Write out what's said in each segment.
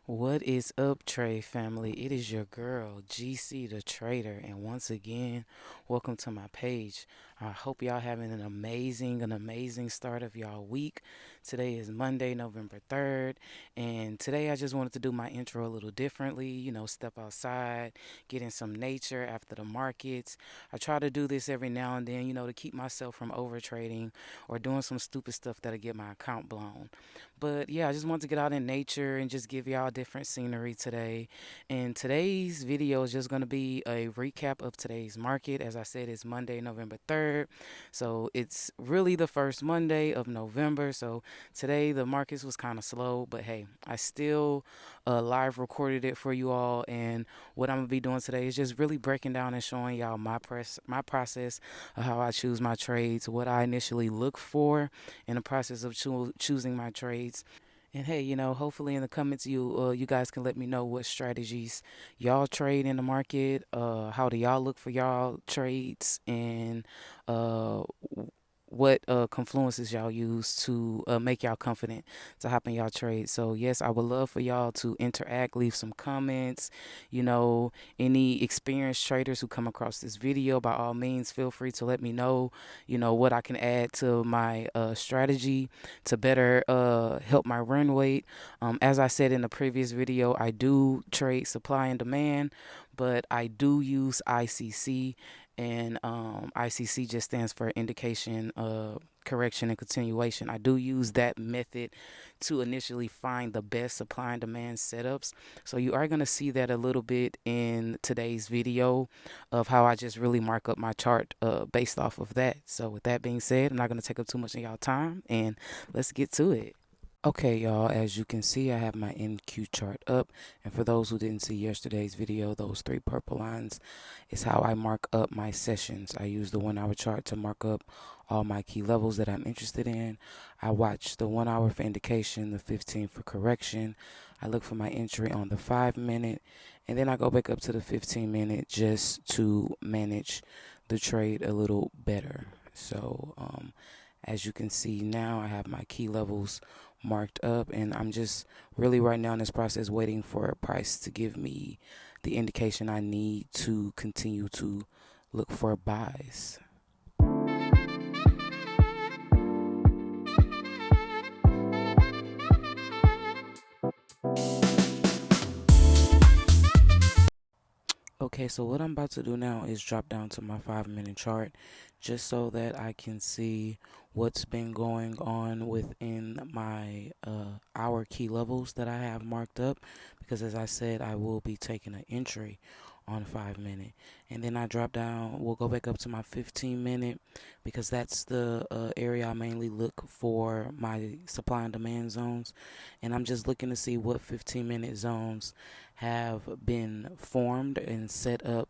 What is up, trade family? It is your girl, GC the Trader, and once again, welcome to my page. I hope y'all having an amazing start of y'all week. Today is Monday, November 3rd, and today I just wanted to do my intro a little differently, step outside, get in some nature after the markets. I try to do this every now and then, to keep myself from over trading or doing some stupid stuff that'll get my account blown. But yeah, I just wanted to get out in nature and just give y'all different scenery today. And today's video is just going to be a recap of today's market. As I said, it's Monday, November 3rd. So it's really the first Monday of November. So today the markets was kind of slow, but hey, I still live recorded it for you all. And what I'm going to be doing today is just really breaking down and showing y'all my process of how I choose my trades, what I initially look for in the process of choosing my trades. And hey, hopefully in the comments you guys can let me know what strategies y'all trade in the market. How do y'all look for y'all trades, and uh, what confluences y'all use to make y'all confident to hop in y'all trade. So yes, I would love for y'all to interact, leave some comments. Any experienced traders who come across this video, by all means, feel free to let me know. What I can add to my strategy to better help my run weight. As I said in the previous video, I do trade supply and demand, but I do use ICC, and ICC just stands for indication, correction, and continuation. I do use that method to initially find the best supply and demand setups. So you are going to see that a little bit in today's video of how I just really mark up my chart based off of that. So with that being said, I'm not going to take up too much of y'all time, and let's get to it. Okay, y'all, as you can see, I have my NQ chart up. And for those who didn't see yesterday's video, those three purple lines is how I mark up my sessions. I use the 1 hour chart to mark up all my key levels that I'm interested in. I watch the 1 hour for indication, the 15 for correction. I look for my entry on the 5 minute, and then I go back up to the 15 minute just to manage the trade a little better. So, as you can see now, I have my key levels marked up, and I'm just really right now in this process waiting for a price to give me the indication I need to continue to look for buys. Okay, so what I'm about to do now is drop down to my 5 minute chart just so that I can see what's been going on within my hour key levels that I have marked up, because as I said, I will be taking an entry on 5 minute, and then I drop down. We'll go back up to my 15 minute, because that's the area I mainly look for my supply and demand zones, and I'm just looking to see what 15 minute zones have been formed and set up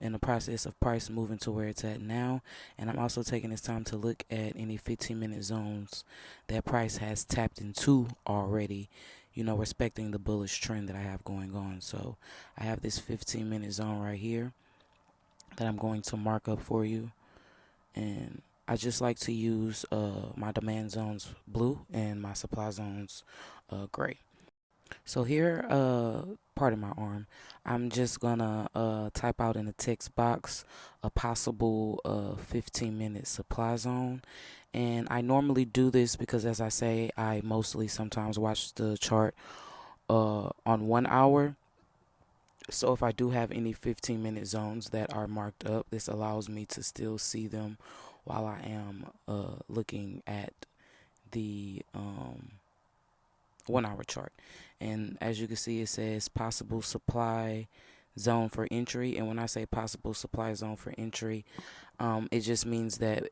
in the process of price moving to where it's at now. And I'm also taking this time to look at any 15 minute zones that price has tapped into already, respecting the bullish trend that I have going on. So I have this 15 minute zone right here that I'm going to mark up for you. And I just like to use my demand zones blue and my supply zones gray. So here, part of my arm, I'm just gonna type out in the text box a possible 15 minute supply zone. And I normally do this because, as I say, I mostly sometimes watch the chart on 1 hour. So if I do have any 15 minute zones that are marked up, this allows me to still see them while I am looking at the 1 hour chart. And as you can see, it says possible supply zone for entry. And when I say possible supply zone for entry, it just means that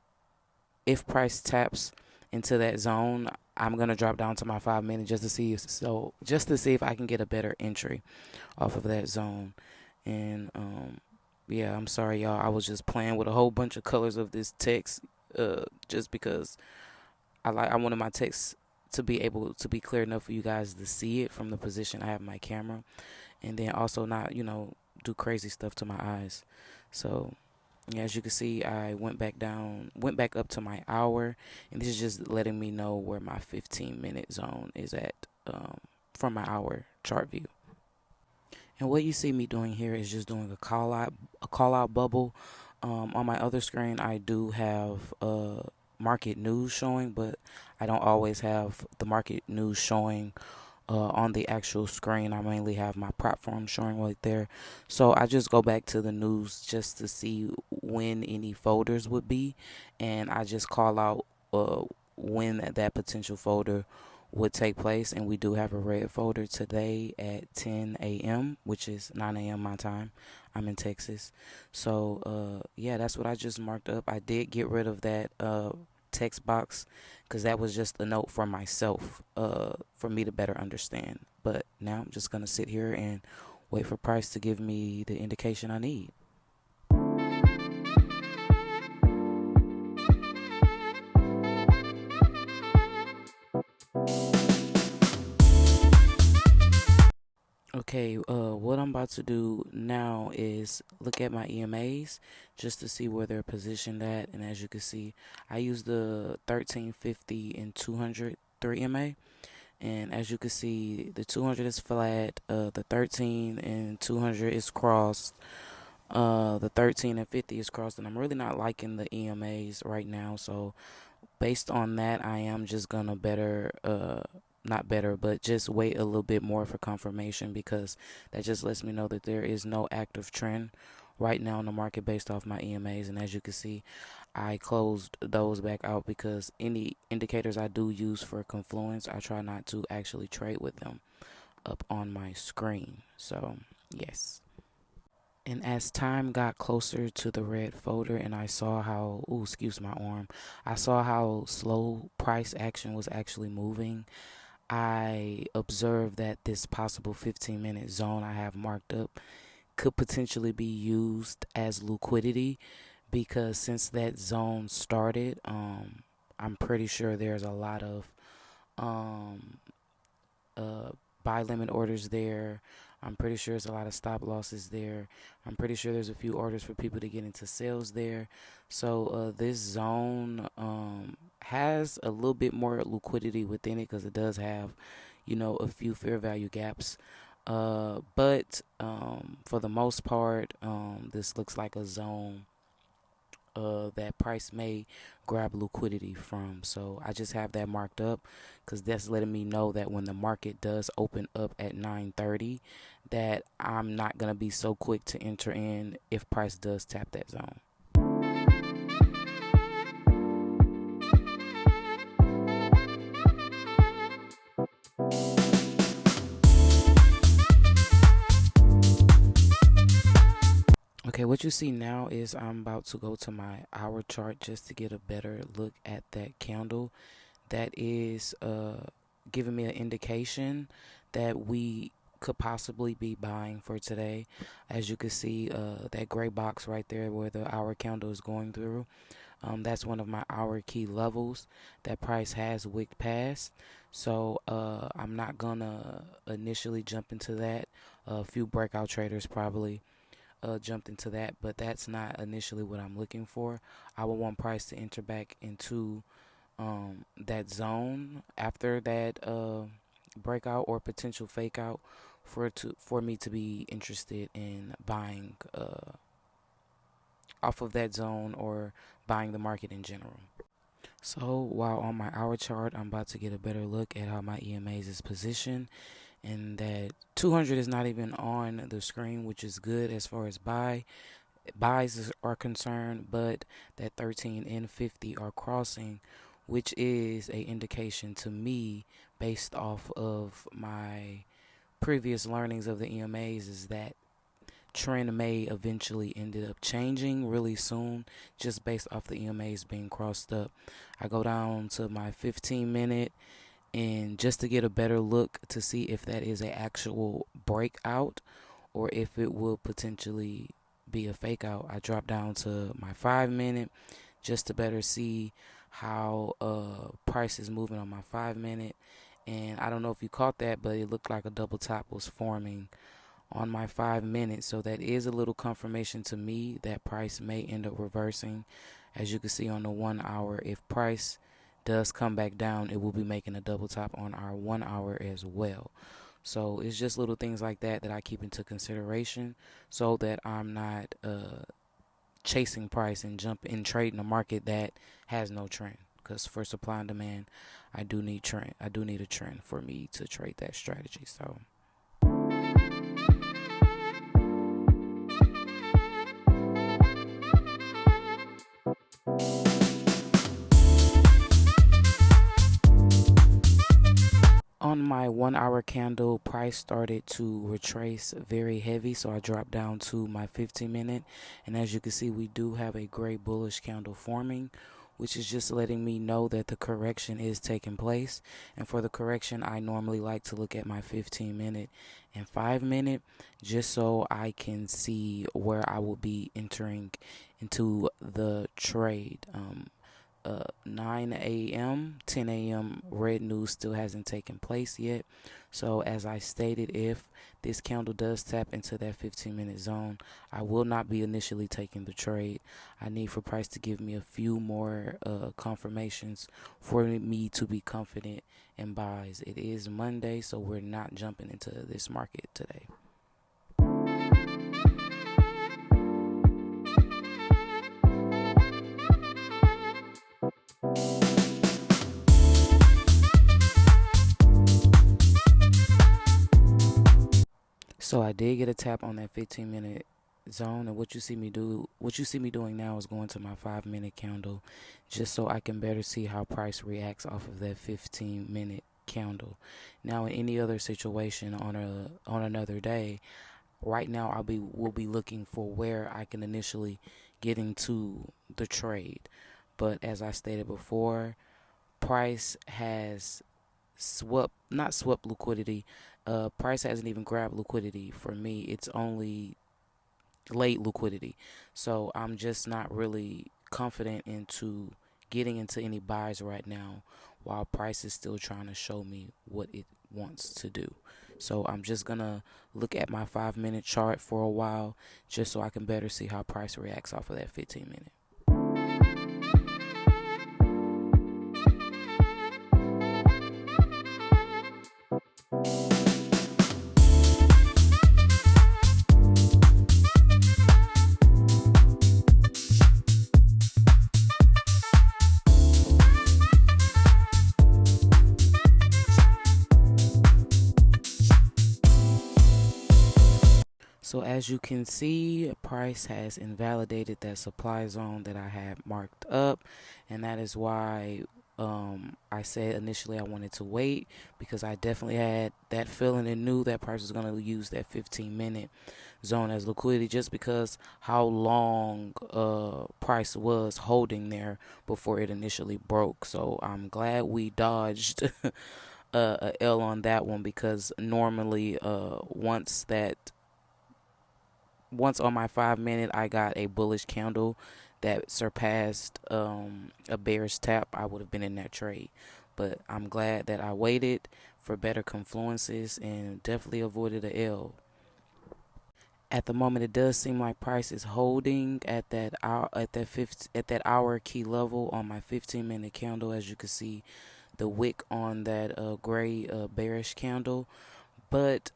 if price taps into that zone, I'm gonna drop down to my 5 minute just to see if I can get a better entry off of that zone. And yeah, I'm sorry, y'all. I was just playing with a whole bunch of colors of this text just because I wanted my text to be able to be clear enough for you guys to see it from the position I have my camera, and then also not do crazy stuff to my eyes. So yeah, as you can see, I went back up to my hour, and this is just letting me know where my 15 minute zone is at from my hour chart view. And what you see me doing here is just doing a call out bubble. On my other screen, I do have market news showing, but I don't always have the market news showing on the actual screen. I mainly have my PropFirm showing right there. So I just go back to the news just to see when any folders would be, and I just call out when that potential folder would take place. And we do have a red folder today at 10 a.m., which is 9 a.m. my time. I'm in Texas. So yeah, that's what I just marked up. I did get rid of that text box because that was just a note for myself for me to better understand. But now I'm just going to sit here and wait for price to give me the indication I need. Okay, what I'm about to do now is look at my EMAs just to see where they're positioned at. And as you can see, I use the 1350 and 200 3 MA. And as you can see, the 200 is flat, the 13 and 200 is crossed, the 13 and 50 is crossed, and I'm really not liking the EMAs right now. So based on that, I am just gonna not better, but just wait a little bit more for confirmation, because that just lets me know that there is no active trend right now in the market based off my EMAs. And as you can see, I closed those back out because any indicators I do use for confluence, I try not to actually trade with them up on my screen. So yes. And as time got closer to the red folder and I saw how, ooh, excuse my arm, I saw how slow price action was actually moving, I observed that this possible 15-minute zone I have marked up could potentially be used as liquidity, because since that zone started, I'm pretty sure there's a lot of um, buy limit orders there. I'm pretty sure there's a lot of stop losses there. I'm pretty sure there's a few orders for people to get into sales there. So this zone has a little bit more liquidity within it because it does have, a few fair value gaps. But for the most part, this looks like a zone that price may grab liquidity from. So I just have that marked up because that's letting me know that when the market does open up at 9:30, that I'm not going to be so quick to enter in if price does tap that zone. Okay, what you see now is I'm about to go to my hour chart just to get a better look at that candle. That is giving me an indication that we could possibly be buying for today. As you can see, that gray box right there where the hour candle is going through, that's one of my hour key levels that price has wicked past. So I'm not gonna initially jump into that. A few breakout traders probably jumped into that, but that's not initially what I'm looking for. I would want price to enter back into that zone after that breakout or potential fake out for me to be interested in buying off of that zone or buying the market in general. So while on my hour chart, I'm about to get a better look at how my EMAs is positioned, and that 200 is not even on the screen, which is good as far as buys are concerned, but that 13 and 50 are crossing, which is a indication to me based off of my previous learnings of the EMAs is that trend may eventually ended up changing really soon just based off the EMAs being crossed up. I go down to my 15-minute and just to get a better look to see if that is an actual breakout or if it will potentially be a fake out. I drop down to my 5-minute just to better see how price is moving on my 5-minute. And I don't know if you caught that, but it looked like a double top was forming on my 5-minute. So that is a little confirmation to me that price may end up reversing. As you can see on the 1 hour, if price does come back down, it will be making a double top on our 1 hour as well. So it's just little things like that that I keep into consideration so that I'm not chasing price and jump in trading a market that has no trend. Because for supply and demand, I do need trend. I do need a trend for me to trade that strategy. On my 1 hour candle, price started to retrace very heavy, so I dropped down to my 15 minute. And as you can see, we do have a gray bullish candle forming, which is just letting me know that the correction is taking place. And for the correction, I normally like to look at my 15 minute and 5 minute just so I can see where I will be entering into the trade. 9 a.m., 10 a.m. red news still hasn't taken place yet. So as I stated, if this candle does tap into that 15-minute zone, I will not be initially taking the trade. I need for price to give me a few more confirmations for me to be confident in buys. It is Monday, so we're not jumping into this market today. So I did get a tap on that 15-minute zone, and what you see me doing now is going to my 5 minute candle just so I can better see how price reacts off of that 15-minute candle. Now in any other situation on another day, right now will be looking for where I can initially get into the trade. But as I stated before, price has not swept liquidity. Price hasn't even grabbed liquidity for me. It's only late liquidity. So I'm just not really confident into getting into any buys right now while price is still trying to show me what it wants to do. So I'm just going to look at my 5 minute chart for a while just so I can better see how price reacts off of that 15 minute. So as you can see, price has invalidated that supply zone that I had marked up, and that is why I said initially I wanted to wait, because I definitely had that feeling and knew that price was going to use that 15-minute zone as liquidity, just because how long price was holding there before it initially broke. So I'm glad we dodged a L on that one, because normally once on my 5 minute I got a bullish candle that surpassed a bearish tap, I would have been in that trade. But I'm glad that I waited for better confluences and definitely avoided a L. At the moment, it does seem like price is holding at that hour key level on my 15-minute candle. As you can see, the wick on that gray bearish candle. But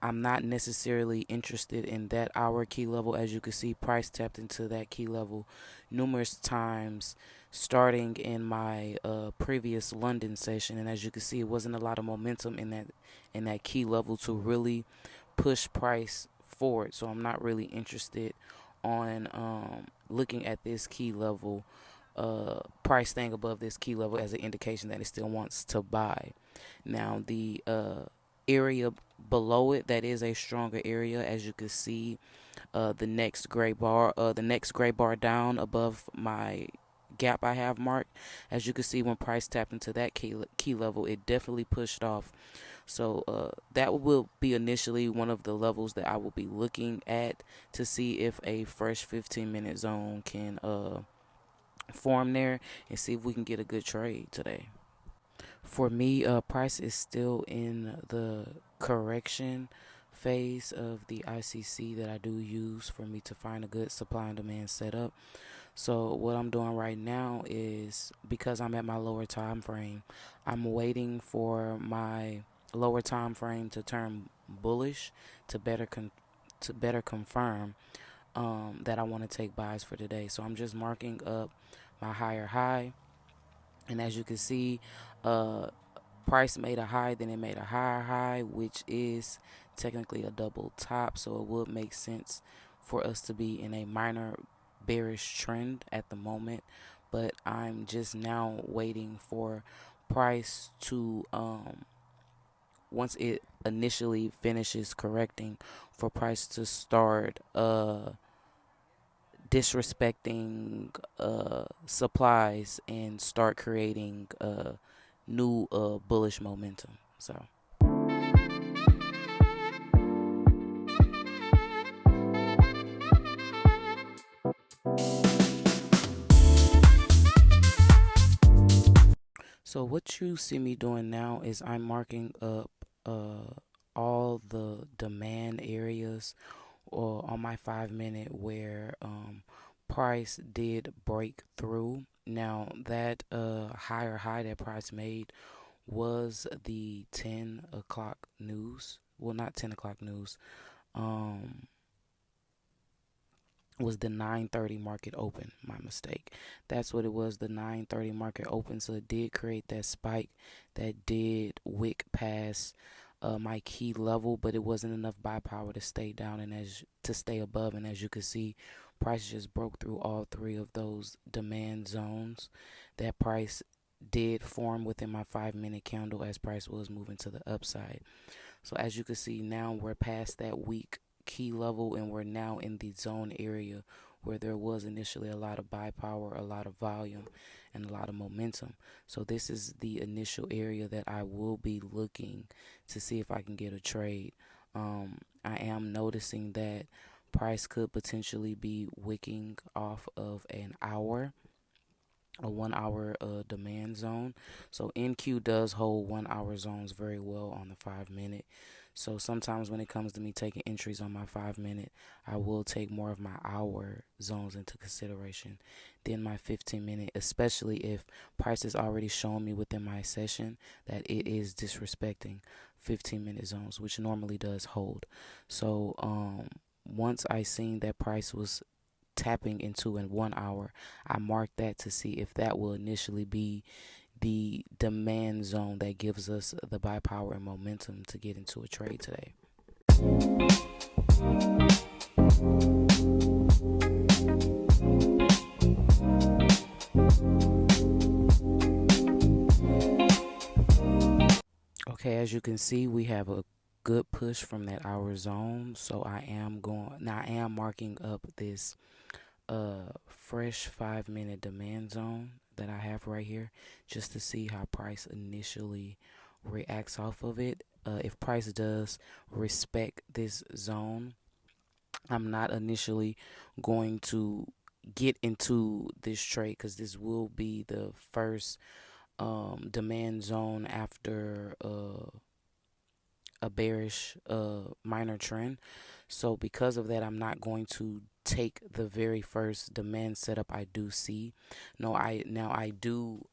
I'm not necessarily interested in that hour key level. As you can see, price tapped into that key level numerous times starting in my previous London session, and as you can see, it wasn't a lot of momentum in that key level to really push price forward. So I'm not really interested on looking at this key level, price staying above this key level as an indication that it still wants to buy. Now the area below it, that is a stronger area. As you can see, the next gray bar down above my gap I have marked. As you can see, when price tapped into that key level, it definitely pushed off. So that will be initially one of the levels that I will be looking at to see if a fresh 15-minute zone can form there, and see if we can get a good trade today. For me, price is still in the correction phase of the ICC that I do use for me to find a good supply and demand setup. So what I'm doing right now is, because I'm at my lower time frame, I'm waiting for my lower time frame to turn bullish to better confirm that I want to take buys for today. So I'm just marking up my higher high, and as you can see, uh, price made a high, then it made a higher high, which is technically a double top. So it would make sense for us to be in a minor bearish trend at the moment. But I'm just now waiting for price to once it initially finishes correcting, for price to start disrespecting supplies and start creating new bullish momentum. So what you see me doing now is I'm marking up all the demand areas or on my 5 minute where price did break through. Now that higher high that price made was the 10 o'clock news. Well, not 10 o'clock news. Um, was the 9:30 market open. My mistake. That's what it was. The 9:30 market open. So it did create that spike that did wick past my key level, but it wasn't enough buy power to stay down and as to stay above. And as you can see, price just broke through all three of those demand zones. That price did form within my 5 minute candle as price was moving to the upside. So as you can see, now we're past that weak key level and we're now in the zone area where there was initially a lot of buy power, a lot of volume, and a lot of momentum. So this is the initial area that I will be looking to see if I can get a trade. I am noticing that price could potentially be wicking off of an hour, a 1 hour demand zone. So NQ does hold 1 hour zones very well on the 5 minute. So sometimes when it comes to me taking entries on my 5 minute, I will take more of my hour zones into consideration than my 15 minute, especially if price is already showing me within my session that it is disrespecting 15 minute zones, which normally does hold. So once I seen that price was tapping into in 1 hour, I marked that to see if that will initially be the demand zone that gives us the buy power and momentum to get into a trade today. Okay, as you can see, we have a good push from that hour zone. So I am marking up this fresh 5 minute demand zone that I have right here just to see how price initially reacts off of it. If price does respect this zone, I'm not initially going to get into this trade because this will be the first demand zone after a bearish minor trend. So because of that, I'm not going to take the very first demand setup I do see. No, I do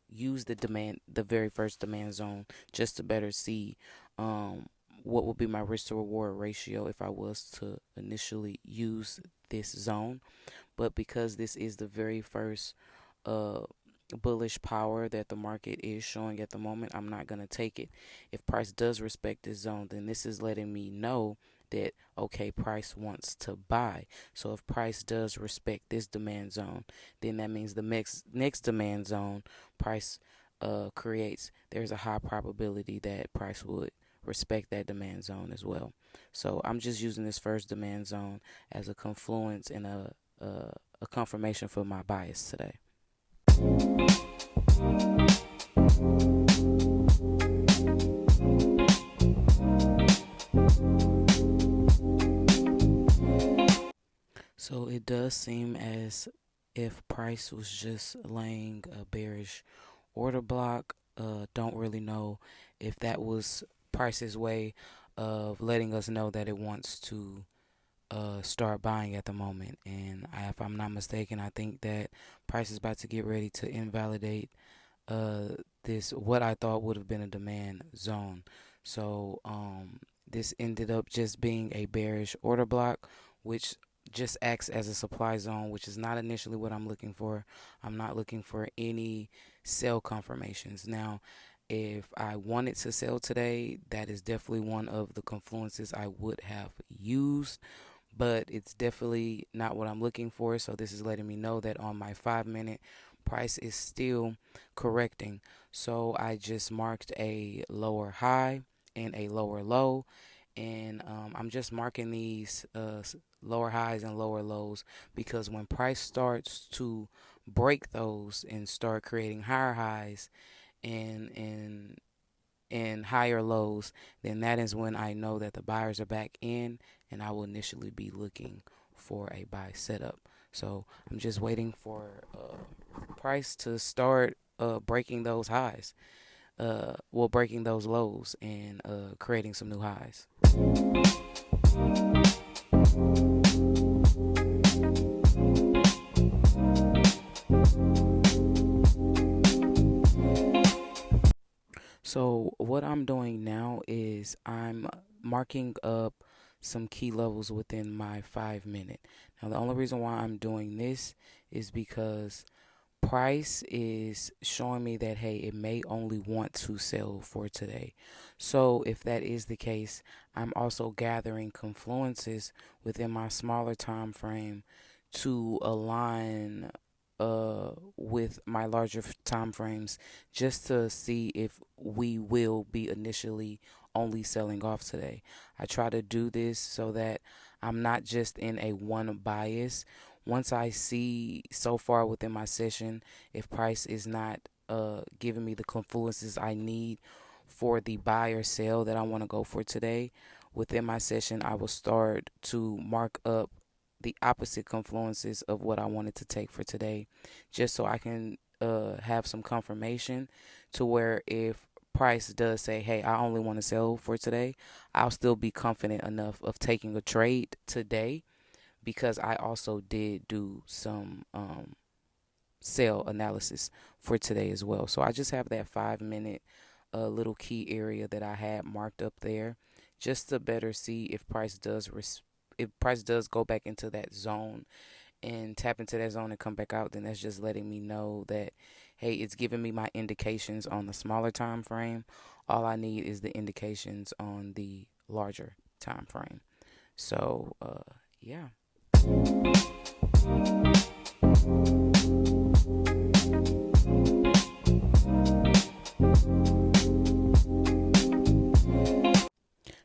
use the very first demand zone just to better see what would be my risk to reward ratio if I was to initially use this zone. But because this is the very first uh bullish power that the market is showing at the moment, I'm not going to take it. If price does respect this zone, then this is letting me know that okay, price wants to buy. So if price does respect this demand zone, then that means the next demand zone price creates, there's a high probability that price would respect that demand zone as well. So I'm just using this first demand zone as a confluence and a confirmation for my bias today. So it does seem as if price was just laying a bearish order block. Don't really know if that was price's way of letting us know that it wants to start buying at the moment. And if I'm not mistaken, I think that price is about to get ready to invalidate this what I thought would have been a demand zone. So this ended up just being a bearish order block, which just acts as a supply zone, which is not initially what I'm looking for. I'm not looking for any sell confirmations. Now, if I wanted to sell today, that is definitely one of the confluences I would have used, but it's definitely not what I'm looking for. So this is letting me know that on my 5 minute, price is still correcting. So I just marked a lower high and a lower low, and I'm just marking these lower highs and lower lows because when price starts to break those and start creating higher highs and higher lows, then that is when I know that the buyers are back in, and I will initially be looking for a buy setup. So I'm just waiting for price to start breaking those highs, breaking those lows and creating some new highs. So what I'm doing now is I'm marking up some key levels within my 5 minute. Now the only reason why I'm doing this is because price is showing me that, hey, it may only want to sell for today. So if that is the case, I'm also gathering confluences within my smaller time frame to align with my larger time frames, just to see if we will be initially only selling off today. I try to do this so that I'm not just in a one bias. Once I see so far within my session, if price is not giving me the confluences I need for the buy or sell that I want to go for today, within my session, I will start to mark up the opposite confluences of what I wanted to take for today, just so I can have some confirmation to where if price does say, hey, I only want to sell for today, I'll still be confident enough of taking a trade today, because I also did do some sell analysis for today as well. So I just have that 5 minute little key area that I had marked up there, just to better see if price does if price does go back into that zone and tap into that zone and come back out. Then that's just letting me know that, hey, it's giving me my indications on the smaller time frame. All I need is the indications on the larger time frame. So yeah.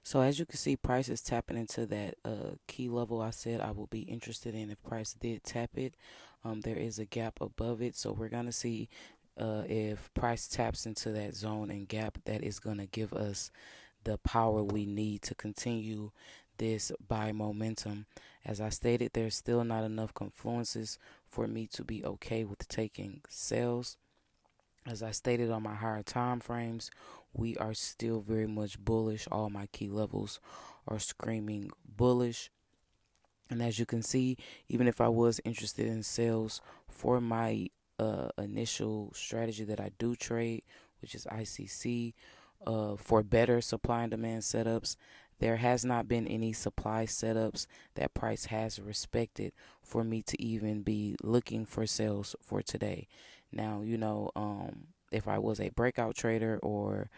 So as you can see, price is tapping into that key level I said I will be interested in if price did tap it. There is a gap above it, so we're gonna see if price taps into that zone and gap. That is gonna give us the power we need to continue this buy momentum. As I stated, there's still not enough confluences for me to be okay with taking sales. As I stated on my higher time frames, we are still very much bullish. All my key levels are screaming bullish. And as you can see, even if I was interested in sales for my initial strategy that I do trade, which is ICC, for better supply and demand setups, there has not been any supply setups that price has respected for me to even be looking for sales for today. Now, if I was a breakout trader or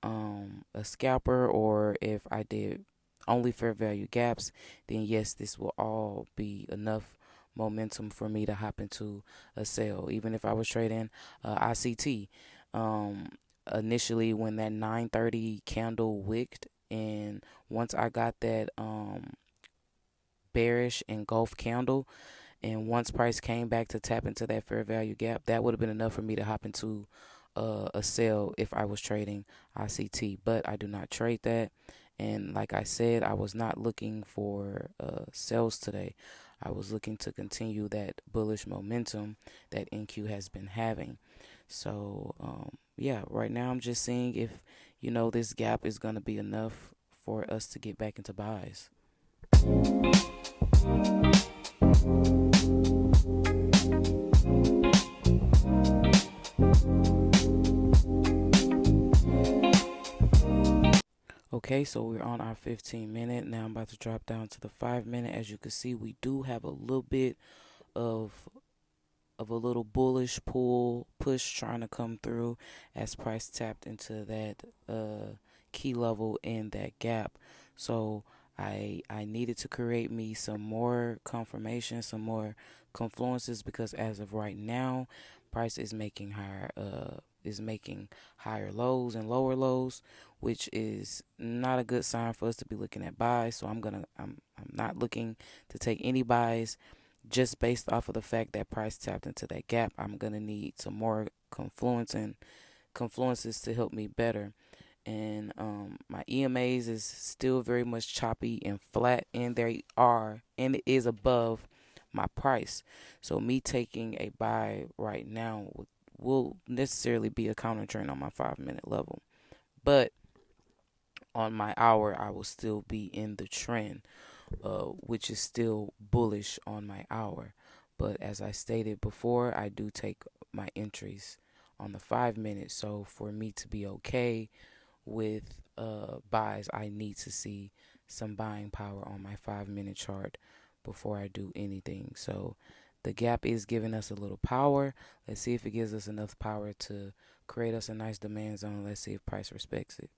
a scalper, or if I did only fair value gaps, then yes, this will all be enough momentum for me to hop into a sale. Even if I was trading ICT, initially when that 930 candle wicked, and once I got that bearish engulf candle, and once price came back to tap into that fair value gap, that would have been enough for me to hop into a sell if I was trading ICT. But I do not trade that. And like I said, I was not looking for sales today. I was looking to continue that bullish momentum that NQ has been having. So, yeah, right now I'm just seeing if, this gap is going to be enough for us to get back into buys. Okay, so we're on our 15 minute. Now I'm about to drop down to the 5 minute. As you can see, we do have a little bit of a little bullish pull push trying to come through as price tapped into that key level in that gap. So I needed to create me some more confirmation, some more confluences, because as of right now, price is making higher lows and lower lows, which is not a good sign for us to be looking at buys. So I'm not looking to take any buys just based off of the fact that price tapped into that gap. I'm gonna need some more confluences to help me better. And my EMAs is still very much choppy and flat, and it is above my price. So me taking a buy right now will necessarily be a counter trend on my 5 minute level, but on my hour I will still be in the trend, which is still bullish on my hour. But as I stated before, I do take my entries on the 5 minute. So for me to be okay with buys, I need to see some buying power on my 5 minute chart before I do anything. So the gap is giving us a little power. Let's see if it gives us enough power to create us a nice demand zone. Let's see if price respects it.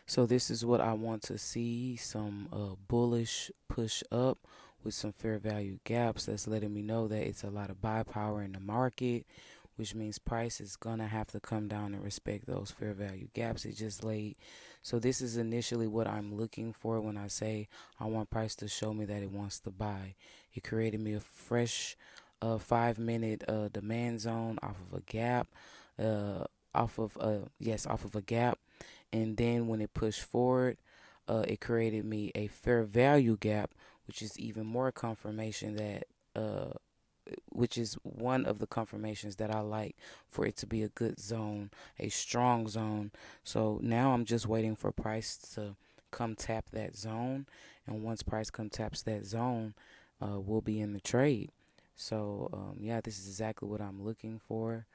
So this is what I want to see, some bullish push up with some fair value gaps. That's letting me know that it's a lot of buy power in the market, which means price is going to have to come down and respect those fair value gaps it just laid. So this is initially what I'm looking for when I say I want price to show me that it wants to buy. It created me a fresh 5 minute demand zone off of a gap, off of a gap. And then when it pushed forward, it created me a fair value gap, which is even more confirmation that which is one of the confirmations that I like for it to be a good zone, a strong zone. So now I'm just waiting for price to come tap that zone, and once price come taps that zone, we'll be in the trade. So yeah, this is exactly what I'm looking for.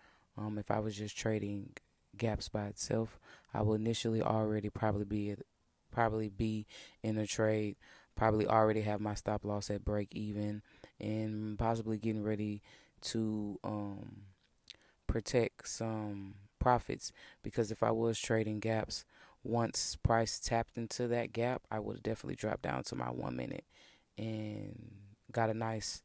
If I was just trading gaps by itself, I will initially already probably be in a trade, probably already have my stop loss at break even, and possibly getting ready to protect some profits, because if I was trading gaps, once price tapped into that gap, I would definitely drop down to my 1 minute and got a nice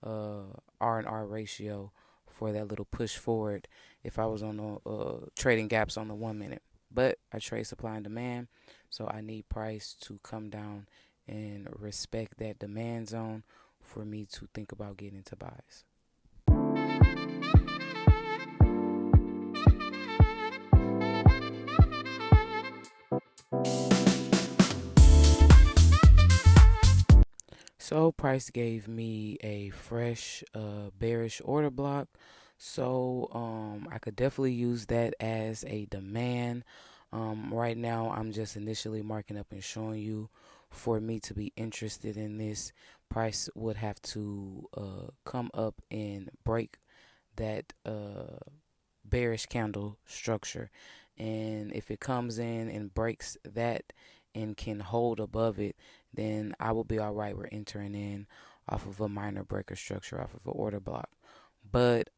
R&R ratio for that little push forward if I was on the trading gaps on the 1 minute. But I trade supply and demand, so I need price to come down and respect that demand zone for me to think about getting into buys. So price gave me a fresh bearish order block. So I could definitely use that as a demand. Right now I'm just initially marking up and showing you, for me to be interested in this, price would have to come up and break that bearish candle structure. And if it comes in and breaks that and can hold above it, then I will be all right. We're entering in off of a minor breaker structure, off of an order block. But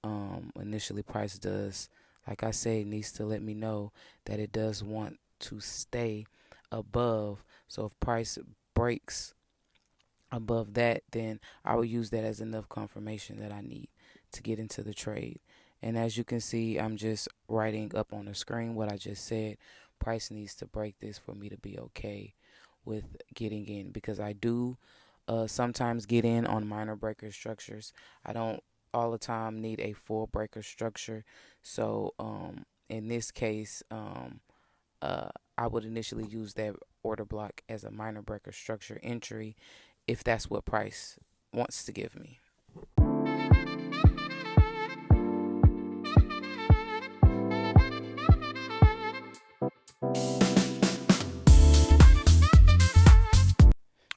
initially price does, like I say, needs to let me know that it does want to stay above. So if price breaks above that, then I will use that as enough confirmation that I need to get into the trade. And as you can see, I'm just writing up on the screen what I just said. Price needs to break this for me to be okay with getting in, because I do sometimes get in on minor breaker structures. I don't all the time need a full breaker structure. So in this case, I would initially use that order block as a minor breaker structure entry if that's what price wants to give me.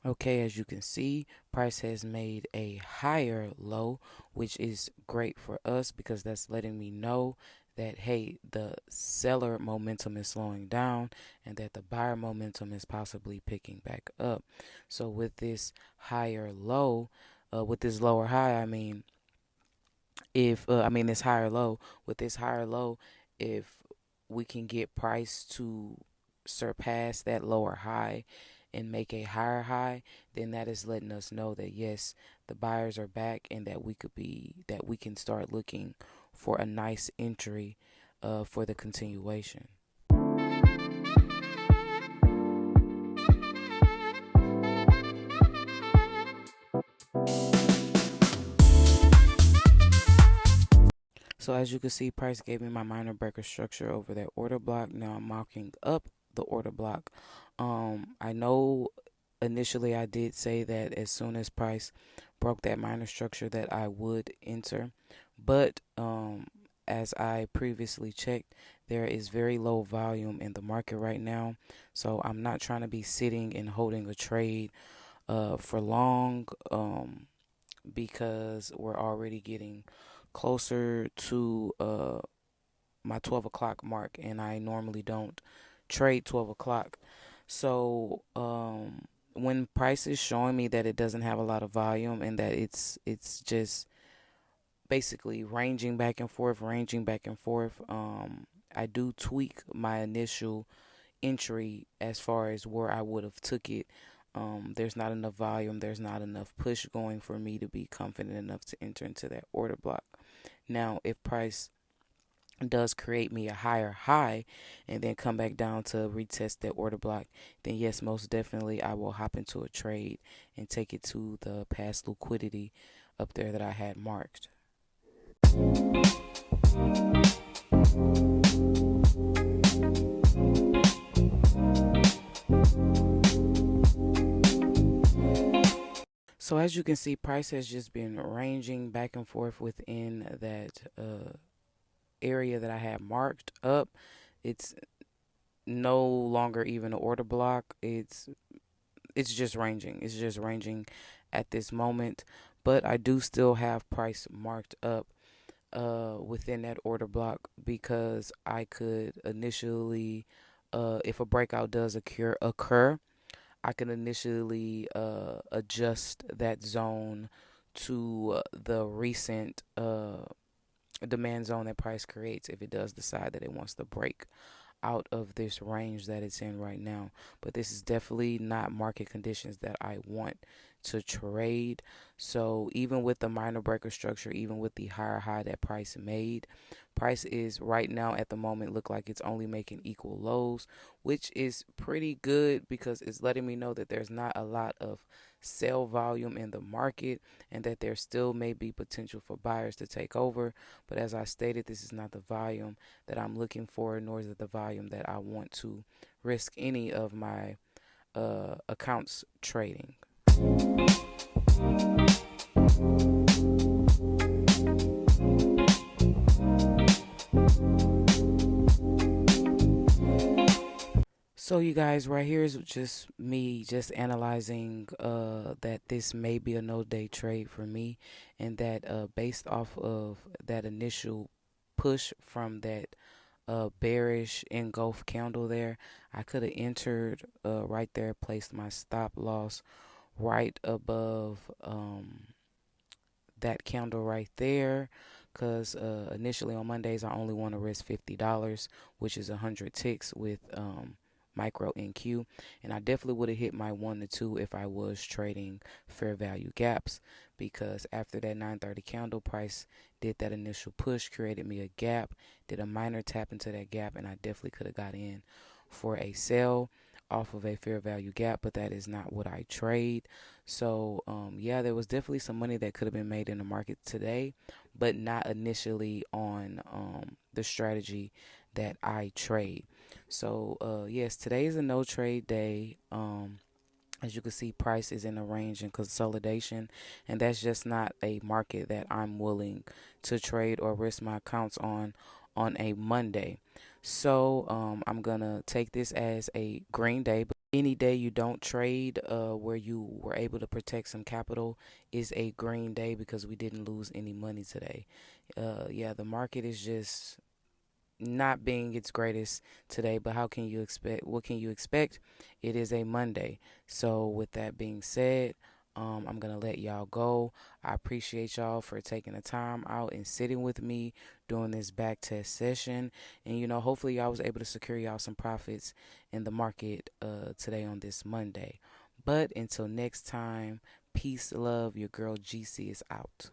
Okay, as you can see, price has made a higher low, which is great for us because that's letting me know that, hey, the seller momentum is slowing down and that the buyer momentum is possibly picking back up. So with this higher low, with this lower high, I mean, if I mean this higher low, with this higher low, if we can get price to surpass that lower high and make a higher high, then that is letting us know that yes, the buyers are back and that we can start looking for a nice entry for the continuation. So as you can see, price gave me my minor breaker structure over that order block. Now I'm marking up the order block. I know initially I did say that as soon as price broke that minor structure that I would enter, but as I previously checked, there is very low volume in the market right now. So I'm not trying to be sitting and holding a trade for long. Because we're already getting closer to my 12 o'clock mark, and I normally don't trade 12 o'clock. So when price is showing me that it doesn't have a lot of volume and that it's just basically ranging back and forth, I do tweak my initial entry as far as where I would have took it. There's not enough volume, there's not enough push going for me to be confident enough to enter into that order block. Now, if price does create me a higher high and then come back down to retest that order block, then yes, most definitely I will hop into a trade and take it to the past liquidity up there that I had marked. So as you can see, price has just been ranging back and forth within that area that I had marked up. It's no longer even an order block. It's just ranging. It's just ranging at this moment. But I do still have price marked up within that order block because I could initially, if a breakout does occur, I can initially adjust that zone to the recent demand zone that price creates if it does decide that it wants to break out of this range that it's in right now. But this is definitely not market conditions that I want to trade. So even with the minor breaker structure, even with the higher high that price made, price is right now at the moment look like it's only making equal lows, which is pretty good because it's letting me know that there's not a lot of sell volume in the market and that there still may be potential for buyers to take over. But as I stated, this is not the volume that I'm looking for, nor is it the volume that I want to risk any of my accounts trading. So you guys, right here is just me just analyzing that this may be a no day trade for me, and that based off of that initial push from that bearish engulf candle there, I could have entered right there, placed my stop loss right above that candle right there, because initially on Mondays I only want to risk $50, which is 100 ticks with micro NQ, and I definitely would have hit my 1 to 2 if I was trading fair value gaps, because after that 9:30 candle, price did that initial push, created me a gap, did a minor tap into that gap, and I definitely could have got in for a sell off of a fair value gap, but that is not what I trade. So yeah, there was definitely some money that could have been made in the market today, but not initially on the strategy that I trade. So yes, today is a no trade day. As you can see, price is in a range and consolidation, and that's just not a market that I'm willing to trade or risk my accounts on a Monday. So I'm gonna take this as a green day. Any day you don't trade, where you were able to protect some capital, is a green day because we didn't lose any money today. Yeah, the market is just not being its greatest today, but how can you expect? What can you expect? It is a Monday. So, with that being said, I'm gonna let y'all go. I appreciate y'all for taking the time out and sitting with me during this back test session. And hopefully y'all was able to secure y'all some profits in the market today on this Monday. But until next time, peace, love. Your girl GC is out.